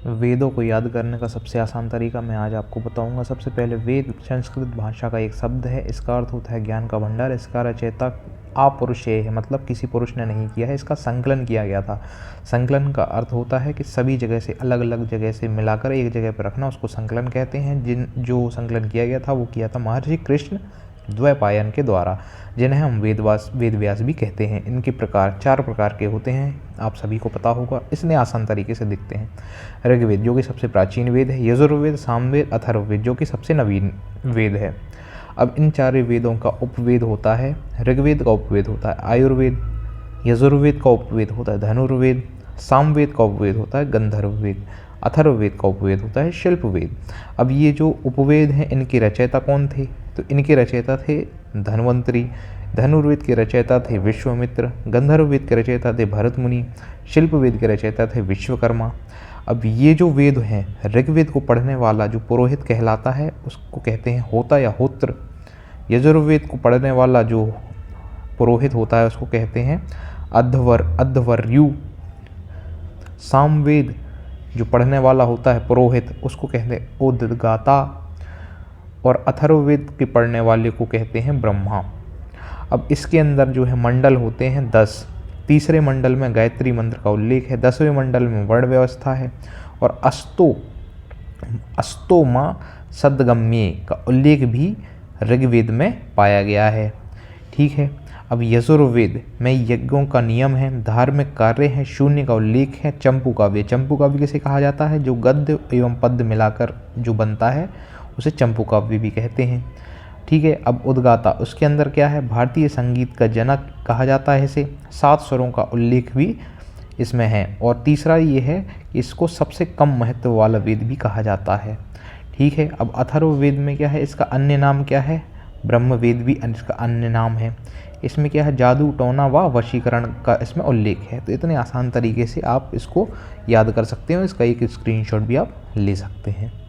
वेदों को याद करने का सबसे आसान तरीका मैं आज आपको बताऊंगा। सबसे पहले वेद संस्कृत भाषा का एक शब्द है। इसका अर्थ होता है ज्ञान का भंडार। इसका रचयिता अपरुषेय है, मतलब किसी पुरुष ने नहीं किया है, इसका संकलन किया गया था। संकलन का अर्थ होता है कि सभी जगह से, अलग अलग जगह से मिलाकर एक जगह पर रखना, उसको संकलन कहते हैं। जो संकलन किया गया था वो किया था महर्षि कृष्ण द्वैपायन के द्वारा, जिन्हें हम वेद व्यास भी कहते हैं। इनके प्रकार 4 प्रकार के होते हैं, आप सभी को पता होगा। इसने आसान तरीके से दिखते हैं। ऋग्वेद जो कि सबसे प्राचीन वेद है, यजुर्वेद, सामवेद, अथर्ववेद जो कि सबसे नवीन वेद है। अब इन 4 वेदों का उपवेद होता है। ऋग्वेद का उपवेद होता है आयुर्वेद, यजुर्वेद का उपवेद होता है धनुर्वेद, सामवेद का उपवेद होता है गंधर्ववेद, अथर्ववेद का उपवेद होता है शिल्पवेद। अब ये जो उपवेद हैं इनके रचयिता कौन थे? तो इनके रचयिता थे धन्वंतरी, धनुर्वेद के रचयिता थे विश्वामित्र, गंधर्ववेद के रचयिता थे भरत मुनि, शिल्पवेद के रचयिता थे विश्वकर्मा। अब ये जो वेद हैं, ऋग्वेद को पढ़ने वाला जो पुरोहित कहलाता है उसको कहते हैं होता या होत्र। यजुर्वेद को पढ़ने वाला जो पुरोहित होता है उसको कहते हैं अध्वर्यु। सामवेद जो पढ़ने वाला होता है पुरोहित उसको कहते हैं उद्गाता, और अथर्ववेद के पढ़ने वाले को कहते हैं ब्रह्मा। अब इसके अंदर जो है मंडल होते हैं 10। तीसरे मंडल में गायत्री मंत्र का उल्लेख है, 10वें मंडल में वर्ण व्यवस्था है, और अस्तोमा सद्गम्ये का उल्लेख भी ऋग्वेद में पाया गया है। ठीक है। अब यजुर्वेद में यज्ञों का नियम है, धार्मिक कार्य है, शून्य का उल्लेख है, चंपू काव्य। चंपू काव्य किसे कहा जाता है? जो गद्य एवं पद्य मिलाकर जो बनता है उसे चंपू काव्य भी कहते हैं। ठीक है। अब उद्गाता, उसके अंदर क्या है? भारतीय संगीत का जनक कहा जाता है इसे। 7 स्वरों का उल्लेख भी इसमें है। और तीसरा ये है कि इसको सबसे कम महत्व वाला वेद भी कहा जाता है। ठीक है। अब अथर्ववेद में क्या है? इसका अन्य नाम क्या है? ब्रह्मवेद भी इसका अन्य नाम है। इसमें क्या है? जादू, टोना व वशीकरण का इसमें उल्लेख है। तो इतने आसान तरीके से आप इसको याद कर सकते हो। इसका एक स्क्रीनशॉट भी आप ले सकते हैं।